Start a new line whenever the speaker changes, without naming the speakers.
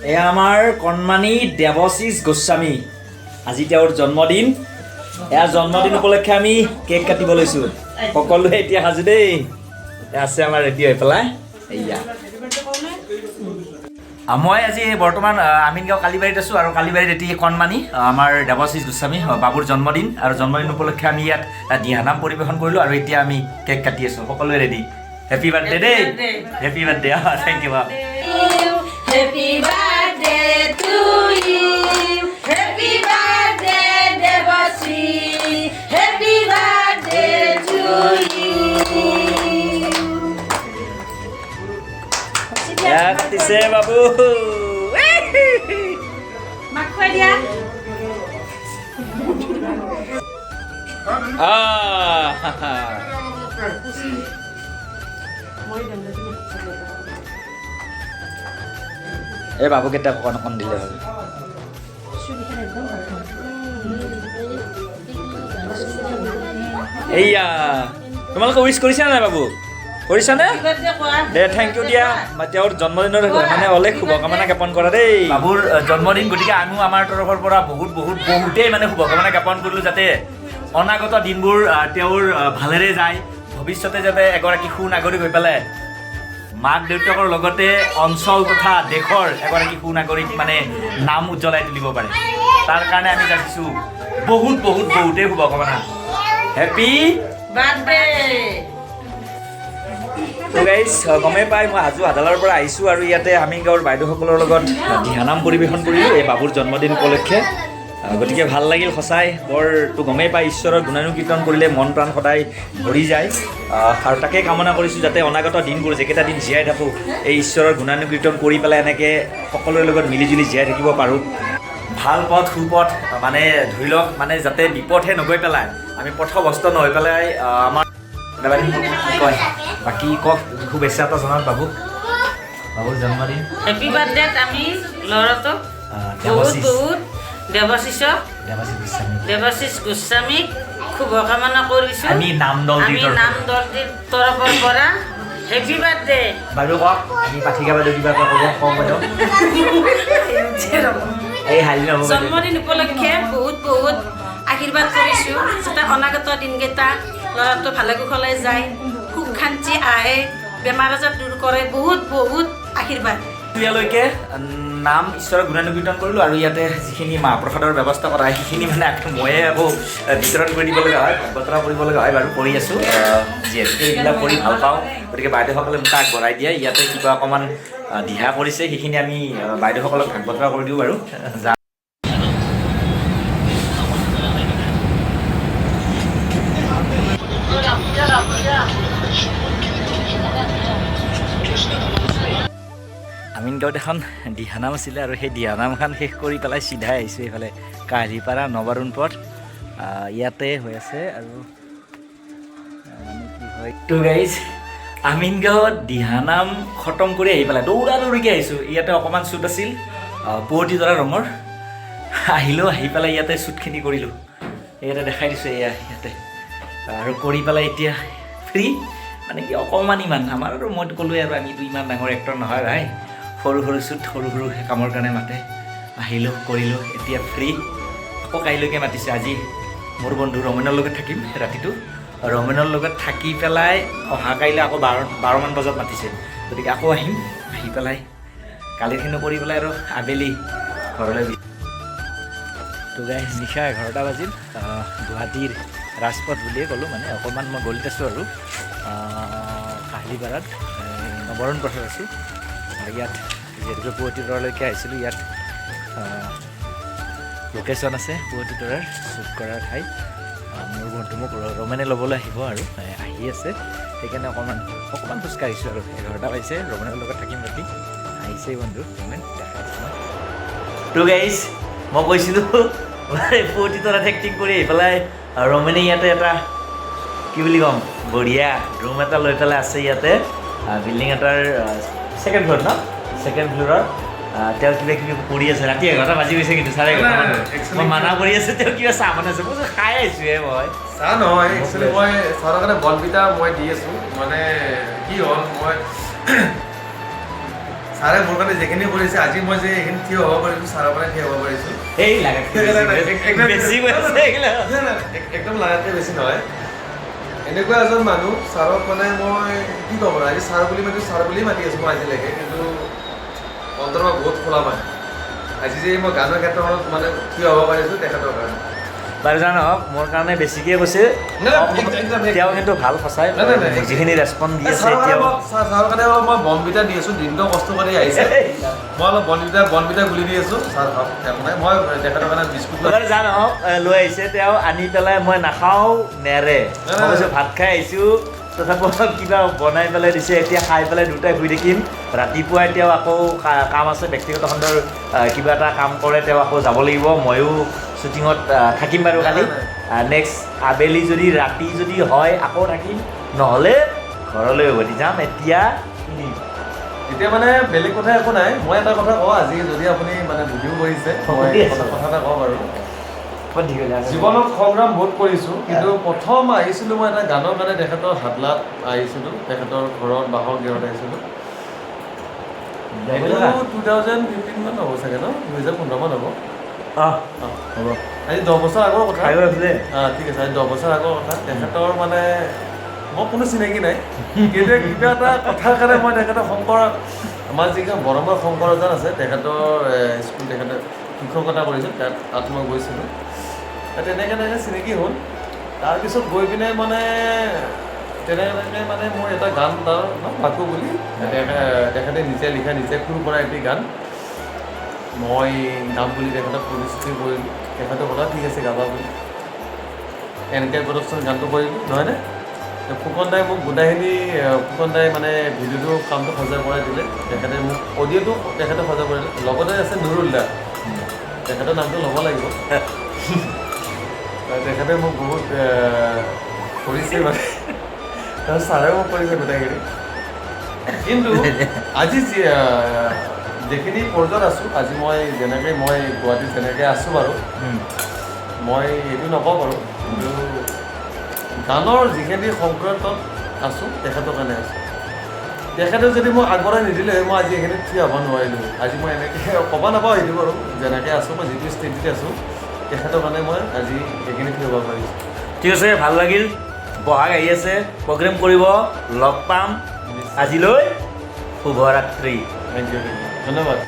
এয়া আমাৰ কণমানি দেৱশীষ গোস্বামী আজি তেওঁৰ জন্মদিন এয়া জন্মদিন উপলক্ষে আমি কেক কাটিব লৈছোঁ সকলোৱে এতিয়া সাজু দেই আছে আমাৰ ৰেডি হৈ পেলাই এয়া মই আজি বৰ্তমান আমিনগাঁও কালিবাৰীত আছোঁ আৰু কালিবাৰীত এটি কণমানি আমাৰ দেৱশীষ গোস্বামী বাবুৰ জন্মদিন আৰু জন্মদিন উপলক্ষে আমি ইয়াত দিহানাম পৰিৱেশন কৰিলোঁ আৰু এতিয়া আমি কেক কাটি আছোঁ সকলোৱে ৰেডি হেপী বাৰ্থডে দেই happy birthday thank you
Happy birthday to you. Happy birthday, Devashi. Happy birthday to you.
Happy birthday, babu.
Makwa dia. এই বাবুকেইটা অকণ অকণ দিলে হ'ল এইয়া তোমালোকে উইচ কৰিছা নাই বাবু কৰিছানে দে থেংক ইউ দিয়া তেওঁৰ জন্মদিনৰ মানে অলেখ শুভকামনা জ্ঞাপন কৰা দেই বাবুৰ জন্মদিন গতিকে আমিও আমাৰ তৰফৰ পৰা বহুতেই মানে শুভকামনা জ্ঞাপন কৰিলোঁ যাতে অনাগত দিনবোৰ তেওঁৰ ভালেৰে যায় ভৱিষ্যতে যাতে এগৰাকী সুনাগৰিক হৈ পেলাই মাক দেউতাকৰ লগতে অঞ্চল তথা দেশৰ এগৰাকী সুনাগৰিক মানে নাম উজ্জ্বলাই তুলিব পাৰে তাৰ কাৰণে আমি যাচিছোঁ বহুতেই শুভকামনা হেপী বাৰ্থডে
গাইজ গমেই পাই মই হাজো আদালৰ পৰা আহিছোঁ আৰু ইয়াতে আমিনগাঁৱৰ বাইদেউসকলৰ লগত দিহানাম পৰিৱেশন কৰিলোঁ এই বাবুৰ জন্মদিন উপলক্ষে গতিকে ভাল লাগিল সঁচাই বৰটো গমেই পাই ঈশ্বৰৰ গুণানুকীৰ্তন কৰিলে মন প্ৰাণ সদায় ভৰি যায় আৰু তাকে কামনা কৰিছোঁ যাতে অনাগত দিনবোৰ যিকেইটা দিন জীয়াই থাকোঁ এই ঈশ্বৰৰ গুণানুকীৰ্তন কৰি পেলাই এনেকৈ সকলোৰে লগত মিলিজুলি জীয়াই থাকিব পাৰোঁ ভাল পথ সুপথ মানে ধৰি লওক মানে যাতে বিপথে নগৈ পেলাই আমি পথভ্ৰষ্ট নহৈ পেলাই আমাৰ কয় বাকী কওক শুভেচ্ছা এটা জনাওক বাবুৰ জন্মদিন
হেপী বাৰ্থডে আমি ল'ৰাটো বহুত দেৱাশীষ গোস্বামীক শুভকামনা কৰিছোঁ
আমি নাম দলটিৰ
তৰফৰ পৰা হেপী বাৰ্থডে
বাইদেউ কওক আমি পাঠিকা বাইদেউ কিবা এটা ক'ব কওক বাইদেউ এই হালি নহ'ব
জন্মদিন উপলক্ষে বহুত আশীৰ্বাদ কৰিছোঁ যাতে অনাগত দিনকেইটা ল'ৰাটো ভালে কুশলে যায় সুখ শান্তি আহে বেমাৰ আজাৰ দূৰ কৰে বহুত আশীৰ্বাদ
ইয়ালৈকে নাম ঈশ্বৰৰ গুণানুকীৰ্তন কৰিলোঁ আৰু ইয়াতে যিখিনি মাহ প্ৰসাদৰ ব্যৱস্থা কৰা হয় সেইখিনি মানে ময়ে আকৌ বিতৰণ কৰি দিব লগা হয় বতৰা কৰিব লগা হয় বাৰু কৰি আছোঁ যিহেতুকে এইবিলাক কৰি ভাল পাওঁ গতিকে বাইদেউসকলে মোক আগবঢ়াই দিয়ে ইয়াতে কিবা অকণমান দিহা কৰিছে সেইখিনি আমি বাইদেউসকলক ভাগ বতৰা কৰি দিওঁ বাৰু আমিনগাঁৱত এখন দিহানাম আছিলে আৰু সেই দিহানামখন শেষ কৰি পেলাই চিধাই আহিছোঁ এইফালে কাহিলীপাৰা নবাৰুণ পথ ইয়াতে হৈ আছে আৰু মানে কি হয় তো গাইজ আমিনগাঁৱত দিহানাম খতম কৰি আহি পেলাই দৌৰাদৌৰিকৈ আহিছোঁ ইয়াতে অকণমান শ্বুট আছিল পুৱতি তৰা ৰঙৰ আহিলোঁ আহি পেলাই ইয়াতে শ্বুটখিনি কৰিলোঁ ইয়াতে দেখাই দিছোঁ এয়া ইয়াতে আৰু কৰি পেলাই এতিয়া ফ্ৰী মানে কি অকণমান ইমান আমাৰ আৰু মইতো ক'লোৱে আৰু আমিতো ইমান ডাঙৰ এক্টৰ নহয় ভাই সৰু শ্বুট সৰু কামৰ কাৰণে মাতে আহিলোঁ কৰিলোঁ এতিয়া ফ্ৰী আকৌ কাইলৈকে মাতিছে আজি মোৰ বন্ধু ৰমেনৰ লগত থাকিম ৰাতিটো ৰমেনৰ লগত থাকি পেলাই অহা কাইলৈ আকৌ 12মান বজাত মাতিছে গতিকে আকৌ আহিম আহি পেলাই কালিৰখিনি কৰি পেলাই আৰু আবেলি ঘৰলৈ তো গাই নিশা 11টা বাজিল গুৱাহাটীৰ ৰাজপথ বুলিয়ে ক'লোঁ মানে অকণমান মই গলিত আছোঁ আৰু কাহিলীপাৰাত নবৰণ পথত আছোঁ ইয়াত যিহেতুকে পুৱতি তৰালৈকে আহিছিলোঁ ইয়াত লোকেশ্যন আছে পুৱতি তৰাৰ শ্বুট কৰাৰ ঠাই মোৰ বন্ধু মোক ৰমেনে ল'বলৈ আহিব আৰু আহি আছে সেইকাৰণে অকণমান খোজকাঢ়িছোঁ আৰু 11টা বাজিছে ৰমেনৰ লগত থাকিম ৰাতি আহিছেই বন্ধু ৰমেন দেখাইছোঁ তো গাইজ মই কৈছিলোঁ পুৱতি তৰাত এক্টিং কৰি আহি পেলাই ৰমেনে ইয়াতে এটা কি বুলি ক'ম বঢ়িয়া ৰুম এটা লৈ পেলাই আছে ইয়াতে বিল্ডিং এটাৰ ছেকেণ্ড ফ্ল'ৰ ন ছেকেণ্ড ফ্ল'ৰৰ তেওঁ কিবা কিবি কৰি আছে ৰাতি 11টা বাজি গৈছে কিন্তু 11:30 মই মানা কৰি আছোঁ তেওঁ কিবা চাহ বনাইছে মই খাই আহিছোঁহে মই
চাহ নহয় একচুৱেলি মই চাহৰ কাৰণে বনবিটা মই দি আছোঁ মানে কি হ'ল মই ছাৰে মোৰ কাৰণে যিখিনি কৰিছে আজি মই যে এইখিনি থিয় হ'ব পাৰিছোঁ ছাৰৰ কাৰণে থিয় হ'ব পাৰিছোঁ
এই লাগে বেছি কৈছে
একদম লাগাতকৈ বেছি নহয় এনেকুৱা এজন মানুহ ছাৰক মানে মই কি ক'ব আজি ছাৰ বুলি মাতি ছাৰ বুলি মাতি আছোঁ মই আজিলৈকে কিন্তু অন্তৰৰ পৰা বহুত খোলা মানে আজি যে মই গানৰ ক্ষেত্ৰখনত মানে থিয় হ'ব পাৰিছোঁ তেখেতৰ কাৰণে
বাৰু জানক মোৰ কাৰণে বেছিকৈ কৈছে তেওঁ কিন্তু ভাল সঁচাই যিখিনি ৰেচপঞ্চ দি আছে তেওঁ
ছাৰৰ কাৰণে অলপ মই বনবিটা দি আছোঁ দিনটো কষ্ট কৰি আহিছে মই অলপ বনবিটা গুলি দি আছোঁ ছাৰ মই তেখেতৰ কাৰণে বিস্কুট
জানক লৈ আহিছে তেওঁ আনি পেলাই মই নাখাওঁ নেৰে মই কৈছোঁ ভাত খাই আহিছোঁ তথাপিও কিবা বনাই পেলাই দিছে এতিয়া খাই পেলাই দুটাই শুই থাকিম ৰাতিপুৱাই তেওঁ আকৌ কাম আছে ব্যক্তিগত খণ্ডৰ কিবা এটা কাম কৰে তেওঁ আকৌ যাব লাগিব ময়ো শ্বুটিঙত থাকিম বাৰু কালি নেক্সট আবেলি যদি ৰাতি যদি হয় আকৌ থাকিম নহ'লে ঘৰলৈ উভতি যাম এতিয়া
মানে বেলেগ কথা একো নাই মই এটা কথা কওঁ আজি যদি আপুনি মানে ভিডিঅ' কৰিছে কথা এটা কওঁ বাৰু জীৱনত সংগ্ৰাম বহুত কৰিছোঁ কিন্তু প্ৰথম আহিছিলোঁ মই এটা গানৰ কাৰণে তেখেতৰ হাতলাত আহিছিলোঁ তেখেতৰ ঘৰত বাহৰ গৃহত আহিছিলোঁ 2015 মান হ'ব চাগে ন 2015 মান হ'ব
হ'ব
আজি 10 বছৰ আগৰ কথা
আছিলে
ঠিক আছে আজি 10 বছৰ আগৰ কথা তেখেতৰ মানে মই কোনো চিনাকি নাই কিন্তু কিবা এটা কথাৰ কাৰণে মই তেখেতৰ শংকৰ আমাৰ যিখন বৰমৰ শংকৰ এজন আছে তেখেতৰ স্কুল তেখেতে শিক্ষকতা কৰিছিল তাত মই গৈছিলোঁ তেনেকৈ চিনাকি হ'ল তাৰপিছত গৈ পিনে মানে তেনেকৈ মানে মোৰ এটা গান তাৰ বাকু বুলি তেখেতে নিজে লিখা নিজে সুৰ কৰা এটি গান মই গাম বুলি তেখেতক পৰিস্থিতি কৰিলোঁ তেখেতে ক'লা ঠিক আছে গাবা বুলি এনেকৈ প্ৰদৰ্শন গানটো কৰিলোঁ নহয়নে ফুকন দাই মোক গোটাইখিনি ফুকন দাই মানে ভিডিঅ'টো কামটো সজাই কৰাই দিলে তেখেতে মোক অডিঅ'টো তেখেতে সজাই কৰিলে লগতে আছে নুৰুল্লা তেখেতৰ নামটো ল'ব লাগিব তেখেতে মোক বহুত কৰিছে মানে ছাৰেও মোক কৰিছে গোটেইখিনি কিন্তু আজি যিখিনি পৰ্যায়ত আছোঁ আজি মই যেনেকৈ মই গুৱাহাটীত যেনেকৈ আছোঁ বাৰু মই এইটো নকওঁ বাৰু কিন্তু গানৰ যিখিনি সংক্ৰান্তত আছোঁ তেখেতৰ কাৰণে আছোঁ তেখেতে যদি মই আগবঢ়াই নিদিলে মই আজি এইখিনিত থিয় হ'ব নোৱাৰিলোঁ আজি মই এনেকৈ ক'ব নাপাওঁ সেইটো বাৰু যেনেকৈ আছোঁ মই যিটো ষ্টেজত আছোঁ তেখেতৰ কাৰণে মই আজি এইখিনি থিয় হ'ব পাৰিছোঁ
ঠিক আছে ভাল লাগিল বহাগ আহি আছে প্ৰগ্ৰেম কৰিব লগ পাম আজিলৈ শুভৰাত্ৰি
থেংক ইউ ধন্যবাদ